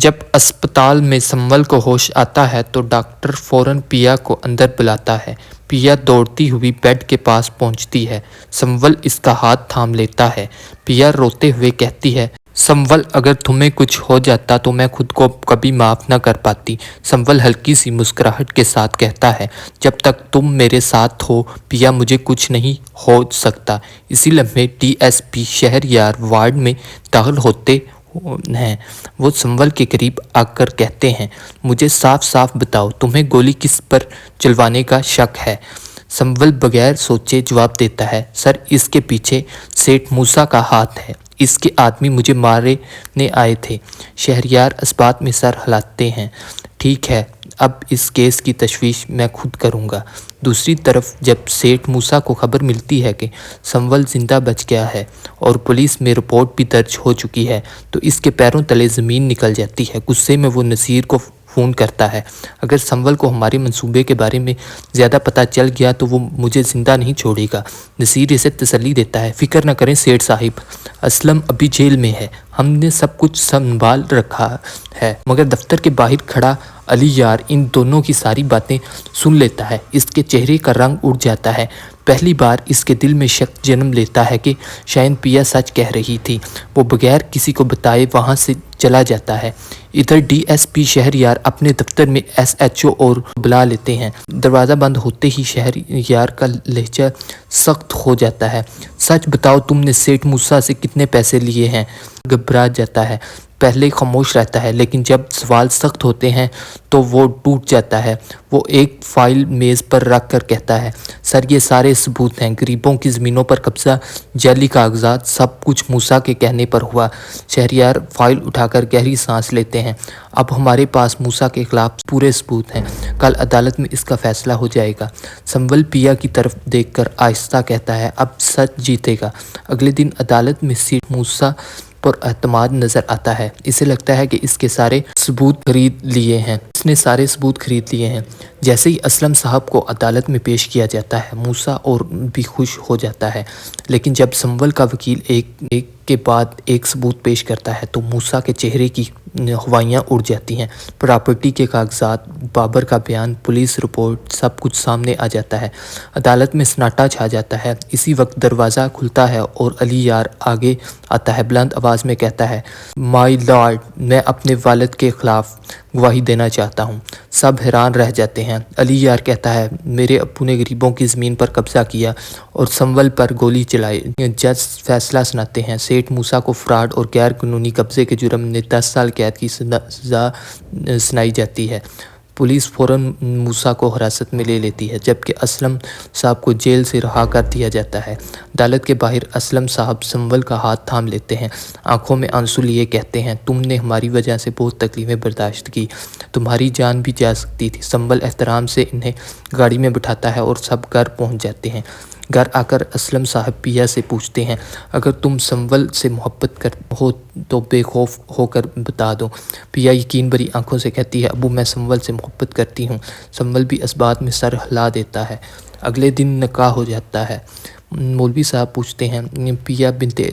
जब अस्पताल में संवल को होश आता है तो डॉक्टर फौरन पिया को अंदर बुलाता है। पिया दौड़ती हुई बेड के पास पहुंचती है। संवल इसका हाथ थाम लेता है। पिया रोते हुए कहती है, संवल, अगर तुम्हें कुछ हो जाता तो मैं खुद को कभी माफ़ न कर पाती। संवल हल्की सी मुस्कुराहट के साथ कहता है, जब तक तुम मेरे साथ हो पिया, मुझे कुछ नहीं हो सकता। इसी लम्हे DSP शहरयार वार्ड में दाखिल होते हैं। वो संवल के करीब आकर कहते हैं, मुझे साफ साफ बताओ, तुम्हें गोली किस पर चलवाने का शक है? संवल बगैर सोचे जवाब देता है, सर, इसके पीछे सेठ मूसा का हाथ है। इसके आदमी मुझे मारने आए थे। शहरयार इस बात में सर हिलाते हैं। ठीक है, अब इस केस की तशवीश मैं खुद करूंगा। दूसरी तरफ जब सेठ मूसा को खबर मिलती है कि संवल जिंदा बच गया है और पुलिस में रिपोर्ट भी दर्ज हो चुकी है तो इसके पैरों तले ज़मीन निकल जाती है। गुस्से में वो नसीर को फ़ोन करता है, अगर संवल को हमारे मंसूबे के बारे में ज़्यादा पता चल गया तो वो मुझे ज़िंदा नहीं छोड़ेगा। नसीर इसे तसल्ली देता है, फ़िक्र न करें सेठ साहिब, असलम अभी जेल में है, हमने सब कुछ संभाल रखा है। मगर दफ्तर के बाहर खड़ा अली यार इन दोनों की सारी बातें सुन लेता है। इसके चेहरे का रंग उड़ जाता है। पहली बार इसके दिल में शक जन्म लेता है कि शायद पिया सच कह रही थी। वो बगैर किसी को बताए वहाँ से चला जाता है। इधर DSP शहरयार अपने दफ्तर में SHO और बुला लेते हैं। दरवाज़ा बंद होते ही शहरयार का लहजा सख्त हो जाता है। सच बताओ, तुमने सेठ मूसा से कितने पैसे लिए हैं? घबरा जाता है। पहले खामोश रहता है, लेकिन जब सवाल सख्त होते हैं तो वो टूट जाता है। वो एक फ़ाइल मेज़ पर रख कर कहता है, सर, ये सारे सबूत हैं, गरीबों की ज़मीनों पर कब्ज़ा, जाली कागजात, सब कुछ मूसा के कहने पर हुआ। शहरयार फ़ाइल उठाकर गहरी सांस लेते हैं। अब हमारे पास मूसा के ख़िलाफ़ पूरे सबूत हैं, कल अदालत में इसका फ़ैसला हो जाएगा। संवल पिया की तरफ देखकर आहिस्ता कहता है, अब सच जीतेगा। अगले दिन अदालत में सेठ मूसा पर एतमाद नज़र आता है। इसे लगता है कि इसके सारे सबूत खरीद लिए हैं। इसने सारे सबूत खरीद लिए हैं। जैसे ही असलम साहब को अदालत में पेश किया जाता है, मूसा और भी खुश हो जाता है। लेकिन जब संवल का वकील एक के बाद एक सबूत पेश करता है तो मूसा के चेहरे की हवाइयाँ उड़ जाती हैं। प्रॉपर्टी के कागजात, बाबर का बयान, पुलिस रिपोर्ट, सब कुछ सामने आ जाता है। अदालत में सन्नाटा छा जाता है। इसी वक्त दरवाज़ा खुलता है और अली यार आगे आता है। बुलंद आवाज़ में कहता है, माय लॉर्ड, मैं अपने वालिद के ख़िलाफ़ गवाही देना चाहता हूँ। सब हैरान रह जाते हैं। अली यार कहता है, मेरे अब्बू ने गरीबों की ज़मीन पर कब्ज़ा किया और संवल पर गोली चलाई। जज फैसला सुनाते हैं। सेठ मूसा को फ्रॉड और गैर कानूनी कब्ज़े के जुर्म में 10 साल कैद की सज़ा सुनाई जाती है। पुलिस फ़ौरन मूसा को हिरासत में ले लेती है, जबकि असलम साहब को जेल से रिहा कर दिया जाता है। अदालत के बाहर असलम साहब संवल का हाथ थाम लेते हैं। आंखों में आंसू लिए कहते हैं, तुमने हमारी वजह से बहुत तकलीफ़ें बर्दाश्त की, तुम्हारी जान भी जा सकती थी। संवल एहतराम से इन्हें गाड़ी में बिठाता है और सब घर पहुंच जाते हैं। घर आकर असलम साहब पिया से पूछते हैं, अगर तुम संवल से मोहब्बत कर हो तो बेखौफ होकर बता दो। पिया यकीन भरी आंखों से कहती है, अबू, मैं संवल से मोहब्बत करती हूँ। संवल भी इस बात में सर हिला देता है। अगले दिन निकाह हो जाता है। मौलवी साहब पूछते हैं, पिया बिनते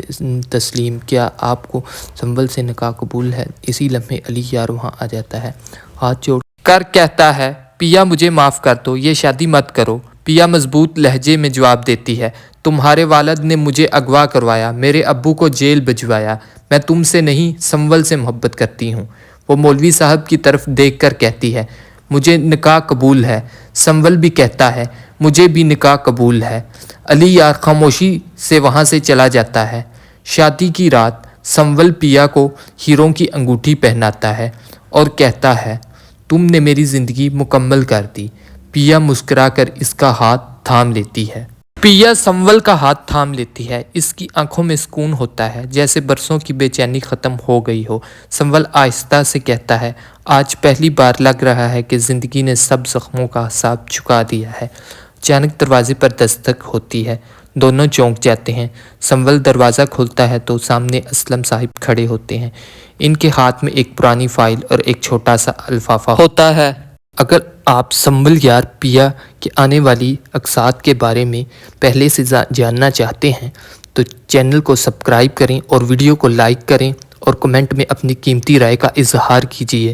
तस्लीम, क्या आपको संवल से निकाह कबूल है? इसी लम्हे अली यार वहाँ आ जाता है। हाथ जोड़ कर कहता है, पिया मुझे माफ़ कर दो, ये शादी मत करो। पिया मजबूत लहजे में जवाब देती है, तुम्हारे वालिद ने मुझे अगवा करवाया, मेरे अब्बू को जेल भिजवाया, मैं तुमसे नहीं संवल से मोहब्बत करती हूँ। वो मौलवी साहब की तरफ देखकर कहती है, मुझे निकाह कबूल है। संवल भी कहता है, मुझे भी निकाह कबूल है। अली यार खामोशी से वहाँ से चला जाता है। शादी की रात संवल पिया को हीरों की अंगूठी पहनाता है और कहता है, तुमने मेरी ज़िंदगी मुकम्मल कर दी। पिया मुस्कुराकर इसका हाथ थाम लेती है। पिया संवल का हाथ थाम लेती है। इसकी आंखों में सुकून होता है, जैसे बरसों की बेचैनी ख़त्म हो गई हो। संवल आहिस्ता से कहता है, आज पहली बार लग रहा है कि ज़िंदगी ने सब ज़ख्मों का हिसाब चुका दिया है। अचानक दरवाजे पर दस्तक होती है। दोनों चौंक जाते हैं। संवल दरवाज़ा खोलता है तो सामने असलम साहिब खड़े होते हैं। इनके हाथ में एक पुरानी फ़ाइल और एक छोटा सा लिफाफा होता है। अगर आप संवल यार पिया के आने वाली अक़सात के बारे में पहले से जानना चाहते हैं तो चैनल को सब्सक्राइब करें और वीडियो को लाइक करें اور کمنٹ میں اپنی قیمتی رائے کا اظہار کیجیے۔